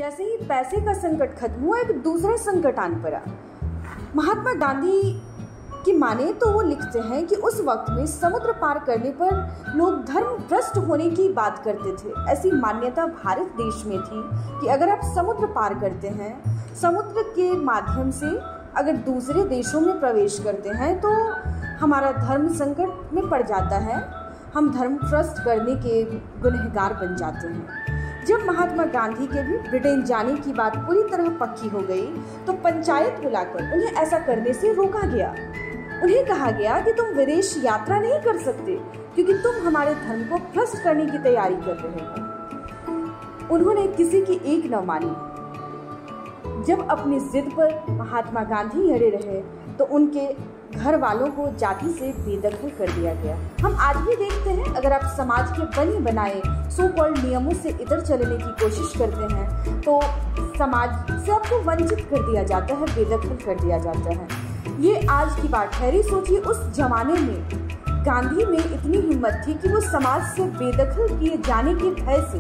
जैसे ही पैसे का संकट खत्म हुआ, एक दूसरा संकट आन पड़ा। महात्मा गांधी की माने तो वो लिखते हैं कि उस वक्त में समुद्र पार करने पर लोग धर्म भ्रष्ट होने की बात करते थे। ऐसी मान्यता भारत देश में थी कि अगर आप समुद्र पार करते हैं, समुद्र के माध्यम से अगर दूसरे देशों में प्रवेश करते हैं तो हमारा धर्म संकट में पड़ जाता है, हम धर्म भ्रष्ट करने के गुनहगार बन जाते हैं। जब महात्मा गांधी के भी ब्रिटेन जाने की बात पूरी तरह पक्की हो गई तो पंचायत बुलाकर उन्हें ऐसा करने से रोका गया। उन्हें कहा गया कि तुम विदेश यात्रा नहीं कर सकते क्योंकि तुम हमारे धर्म को भ्रष्ट करने की तैयारी कर रहे हो। उन्होंने किसी की एक न मानी। जब अपनी जिद पर महात्मा गांधी अड़े रहे तो उनके घर वालों को जाति से बेदखल कर दिया गया। हम आज भी देखते हैं, अगर आप समाज के बने बनाए सो कॉल्ड नियमों से इधर चलने की कोशिश करते हैं तो समाज से आपको वंचित कर दिया जाता है, बेदखल कर दिया जाता है। ये आज की बात ठहरी। सोचिए उस जमाने में गांधी में इतनी हिम्मत थी कि वो समाज से बेदखल किए जाने के भय से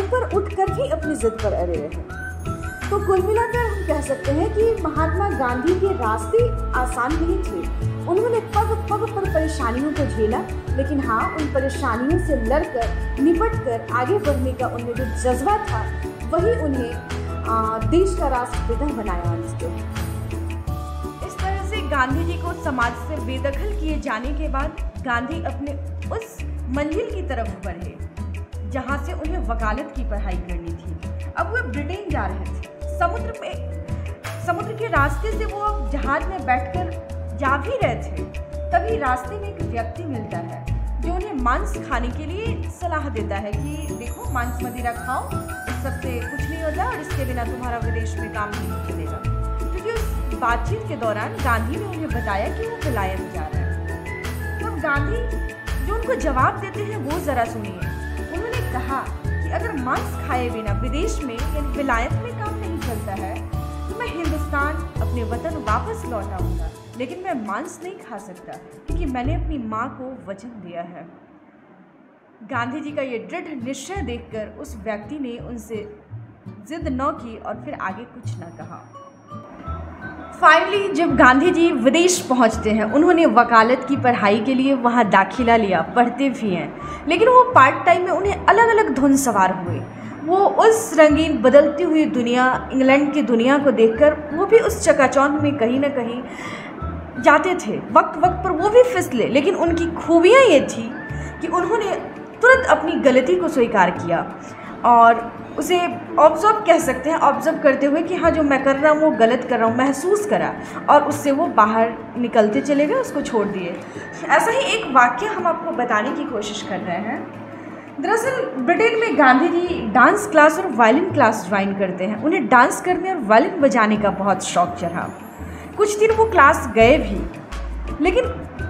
ऊपर उठकर भी अपनी जिद पर अड़े रहे। तो कुल मिलाकर हम कह सकते हैं कि महात्मा गांधी के रास्ते आसान नहीं थे। उन्होंने पग पग पर परेशानियों को झेला, लेकिन हाँ, उन परेशानियों से लड़कर निपटकर आगे बढ़ने का उनमें जो जज्बा था वही उन्हें देश का राष्ट्रपिता बनाया। इस तरह से गांधी जी को समाज से बेदखल किए जाने के बाद गांधी अपने उस मंजिल की तरफ बढ़े जहाँ से उन्हें वकालत की पढ़ाई करनी थी। अब वो ब्रिटेन जा रहे थे। समुद्र के रास्ते से वो जहाज में बैठकर जा भी रहे थे, तभी रास्ते में एक व्यक्ति मिलता है जो उन्हें मांस खाने के लिए सलाह देता है कि देखो, मांस मदिरा खाओ, इस सबसे कुछ नहीं होता और इसके बिना तुम्हारा विदेश में काम नहीं चलेगा। क्योंकि उस बातचीत के दौरान गांधी ने उन्हें बताया कि वो विलायत जा रहा है। तब गांधी जो उनको जवाब देते हैं वो जरा सुनिए। उन्होंने कहा कि अगर मांस खाए बिना विदेश में यानी विलायत में काम नहीं चलता है तो मैं हिंदुस्तान अपने वतन वापस लौट आऊंगा, लेकिन मैं मांस नहीं खा सकता क्योंकि मैंने अपनी माँ को वचन दिया है। गांधी जी का ये दृढ़ निश्चय देखकर उस व्यक्ति ने उनसे जिद न की और फिर आगे कुछ न कहा। फाइनली जब गांधी जी विदेश पहुंचते हैं, उन्होंने वकालत की पढ़ाई के लिए वहां दाखिला लिया, पढ़ते भी हैं, लेकिन वो पार्ट टाइम में उन्हें अलग अलग धुन सवार हुए। वो उस रंगीन बदलती हुई दुनिया, इंग्लैंड की दुनिया को देखकर वो भी उस चकाचौंध में कहीं ना कहीं जाते थे। वक्त वक्त पर वो भी फिसले, लेकिन उनकी खूबियाँ ये थी कि उन्होंने तुरंत अपनी गलती को स्वीकार किया और उसे ऑब्जर्व कह सकते हैं, ऑब्जर्व करते हुए कि हाँ, जो मैं कर रहा हूँ वो गलत कर रहा हूँ, महसूस करा और उससे वो बाहर निकलते चले गए, उसको छोड़ दिए। ऐसा ही एक वाक्य हम आपको बताने की कोशिश कर रहे हैं। दरअसल ब्रिटेन में गांधी जी डांस क्लास और वायलिन क्लास ज्वाइन करते हैं। उन्हें डांस करने और वायलिन बजाने का बहुत शौक चढ़ा। कुछ दिन वो क्लास गए भी, लेकिन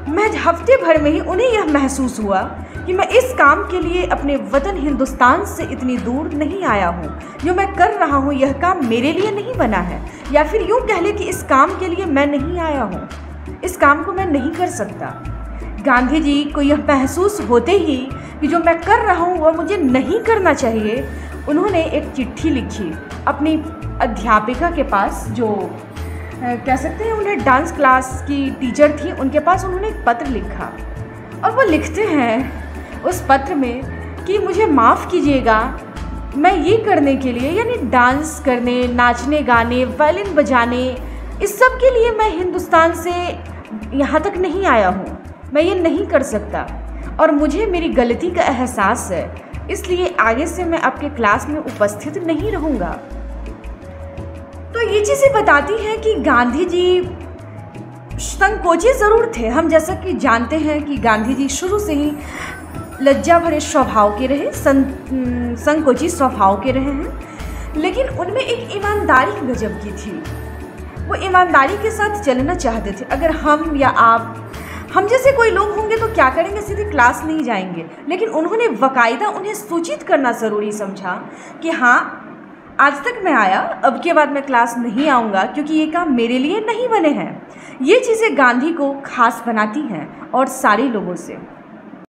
महज हफ्ते भर में ही उन्हें यह महसूस हुआ कि मैं इस काम के लिए अपने वतन हिंदुस्तान से इतनी दूर नहीं आया हूँ। जो मैं कर रहा हूँ यह काम मेरे लिए नहीं बना है, या फिर यूँ कह ले कि इस काम के लिए मैं नहीं आया हूँ, इस काम को मैं नहीं कर सकता। गांधी जी को यह महसूस होते ही कि जो मैं कर रहा हूँ वह मुझे नहीं करना चाहिए, उन्होंने एक चिट्ठी लिखी अपनी अध्यापिका के पास, जो कह सकते हैं उन्हें डांस क्लास की टीचर थी, उनके पास उन्होंने एक पत्र लिखा और वो लिखते हैं उस पत्र में कि मुझे माफ़ कीजिएगा, मैं ये करने के लिए यानी डांस करने, नाचने गाने, वायलिन बजाने, इस सब के लिए मैं हिंदुस्तान से यहाँ तक नहीं आया हूँ, मैं ये नहीं कर सकता और मुझे मेरी गलती का एहसास है, इसलिए आगे से मैं आपके क्लास में उपस्थित नहीं रहूँगा। तो ये चीज़ें बताती हैं कि गांधी जी संकोची ज़रूर थे। हम जैसा कि जानते हैं कि गांधी जी शुरू से ही लज्जा भरे स्वभाव के रहे, संकोची स्वभाव के रहे हैं, लेकिन उनमें एक ईमानदारी गजब की थी। वो ईमानदारी के साथ चलना चाहते थे। अगर हम या आप, हम जैसे कोई लोग होंगे तो क्या करेंगे, सीधे क्लास नहीं जाएंगे, लेकिन उन्होंने बाकायदा उन्हें सूचित करना ज़रूरी समझा कि हाँ, आज तक मैं आया, अब के बाद मैं क्लास नहीं आऊँगा क्योंकि ये काम मेरे लिए नहीं बने हैं। ये चीज़ें गांधी को खास बनाती हैं और सारे लोगों से।